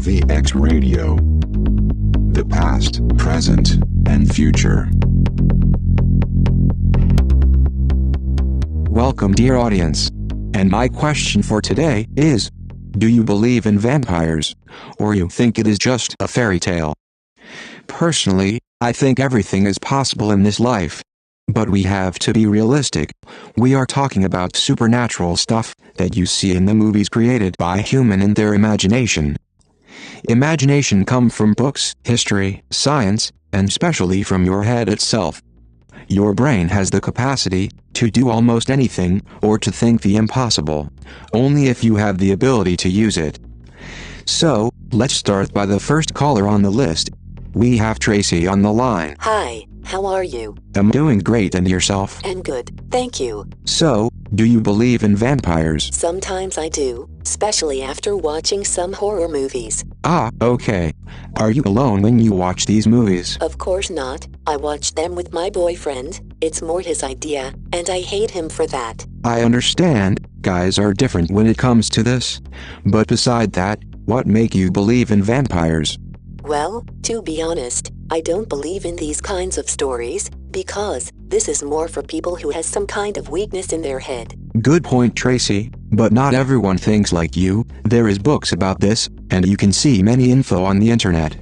VX Radio. The past, present, and future. Welcome, dear audience. And my question for today is, do you believe in vampires, or you think it is just a fairy tale? Personally, I think everything is possible in this life. But we have to be realistic. We are talking about supernatural stuff that you see in the movies created by humans in their imagination. Imagination comes from books, history, science, and especially from your head itself. Your brain has the capacity to do almost anything, or to think the impossible, only if you have the ability to use it. So, let's start by the first caller on the list. We have Tracy on the line. Hi, how are you? I'm doing great, and yourself? And good, thank you. So, do you believe in vampires? Sometimes I do, especially after watching some horror movies. Ah, okay. Are you alone when you watch these movies? Of course not, I watched them with my boyfriend. It's more his idea, and I hate him for that. I understand, guys are different when it comes to this. But beside that, what make you believe in vampires? Well, to be honest, I don't believe in these kinds of stories, because this is more for people who has some kind of weakness in their head. Good point, Tracy, but not everyone thinks like you. There is books about this, and you can see many info on the internet.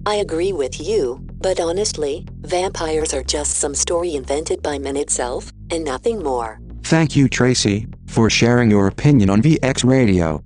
I agree with you, but honestly, vampires are just some story invented by man itself, and nothing more. Thank you, Tracy, for sharing your opinion on VX Radio.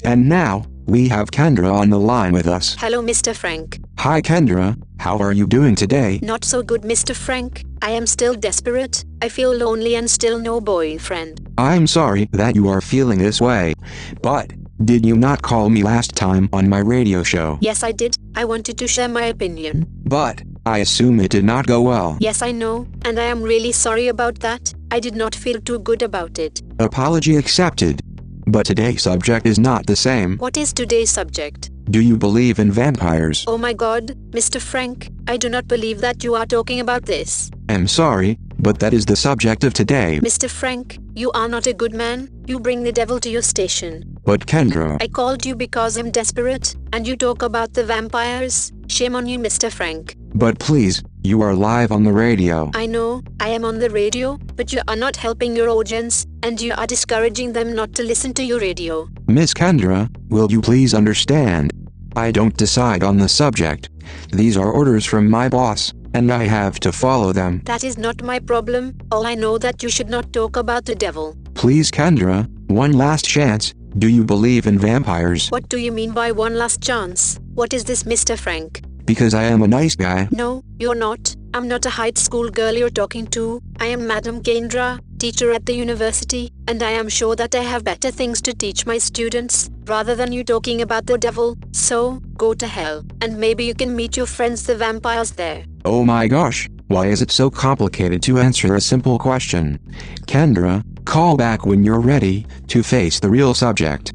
And now, we have Kendra on the line with us. Hello, Mr. Frank. Hi, Kendra. How are you doing today? Not so good, Mr. Frank. I am still desperate. I feel lonely and still no boyfriend. I'm sorry that you are feeling this way. But, did you not call me last time on my radio show? Yes, I did. I wanted to share my opinion. But, I assume it did not go well. Yes, I know, and I am really sorry about that. I did not feel too good about it. Apology accepted. But today's subject is not the same. What is today's subject? Do you believe in vampires? Oh my God, Mr. Frank, I do not believe that you are talking about this. I'm sorry, but that is the subject of today. Mr. Frank, you are not a good man. You bring the devil to your station. But Kendra... I called you because I'm desperate, and you talk about the vampires. Shame on you, Mr. Frank. But please, you are live on the radio. I know, I am on the radio, but you are not helping your audience, and you are discouraging them not to listen to your radio. Miss Kendra, will you please understand? I don't decide on the subject. These are orders from my boss, and I have to follow them. That is not my problem. All I know that you should not talk about the devil. Please, Kendra, one last chance. Do you believe in vampires? What do you mean by one last chance? What is this, Mr. Frank? Because I am a nice guy. No, you're not. I'm not a high school girl you're talking to. I am Madam Kendra, teacher at the university, and I am sure that I have better things to teach my students, rather than you talking about the devil. So, go to hell, and maybe you can meet your friends the vampires there. Oh my gosh, why is it so complicated to answer a simple question? Kendra, call back when you're ready to face the real subject.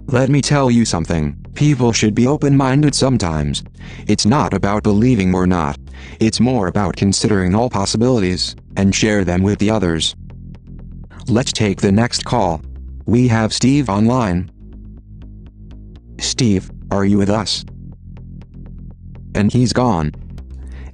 Let me tell you something. People should be open-minded sometimes. It's not about believing or not. It's more about considering all possibilities, and share them with the others. Let's take the next call. We have Steve online. Steve, are you with us? And he's gone.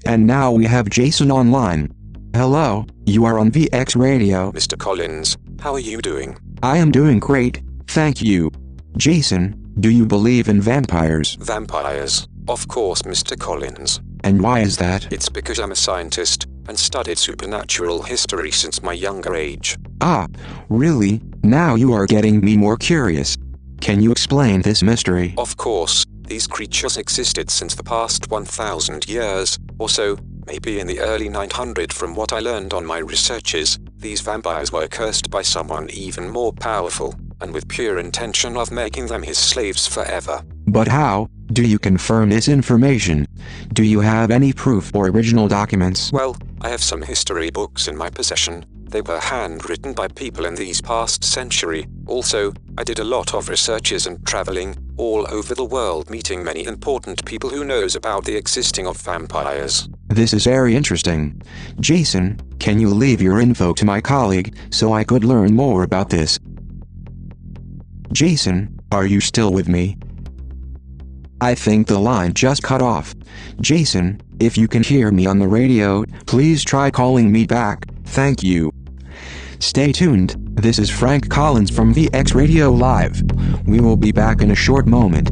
And now we have Jason online. Hello, you are on VX Radio. Mr. Collins, how are you doing? I am doing great, thank you. Jason, do you believe in vampires? Vampires? Of course, Mr. Collins. And why is that? It's because I'm a scientist, and studied supernatural history since my younger age. Ah, really? Now you are getting me more curious. Can you explain this mystery? Of course, these creatures existed since the past 1,000 years, or so, maybe in the early 900. From what I learned on my researches, these vampires were cursed by someone even more powerful, and with pure intention of making them his slaves forever. But how do you confirm this information? Do you have any proof or original documents? Well, I have some history books in my possession. They were handwritten by people in these past century. Also, I did a lot of researches and traveling all over the world, meeting many important people who knows about the existing of vampires. This is very interesting. Jason, can you leave your info to my colleague so I could learn more about this? Jason, are you still with me? I think the line just cut off. Jason, if you can hear me on the radio, please try calling me back. Thank you. Stay tuned. This is Frank Collins from VX Radio Live. We will be back in a short moment.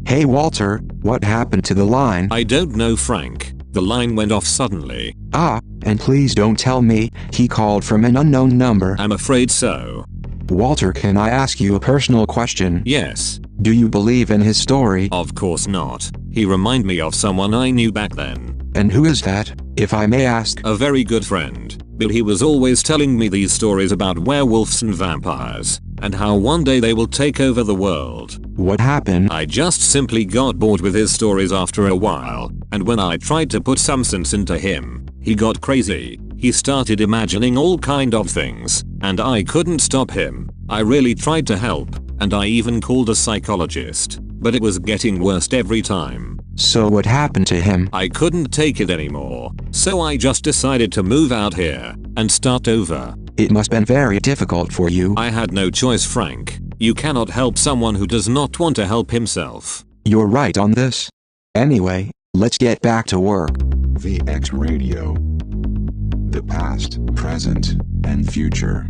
Hey Walter, what happened to the line? I don't know, Frank. The line went off suddenly. Ah, and please don't tell me he called from an unknown number. I'm afraid so. Walter, can I ask you a personal question? Yes. Do you believe in his story? Of course not. He reminded me of someone I knew back then. And who is that, if I may ask? A very good friend. But he was always telling me these stories about werewolves and vampires, and how one day they will take over the world. What happened? I just simply got bored with his stories after a while, and when I tried to put some sense into him, he got crazy. He started imagining all kind of things, and I couldn't stop him. I really tried to help, and I even called a psychologist, but it was getting worse every time. So what happened to him? I couldn't take it anymore, so I just decided to move out here and start over. It must have been very difficult for you. I had no choice, Frank. You cannot help someone who does not want to help himself. You're right on this. Anyway, let's get back to work. VX Radio. The past, present, and future.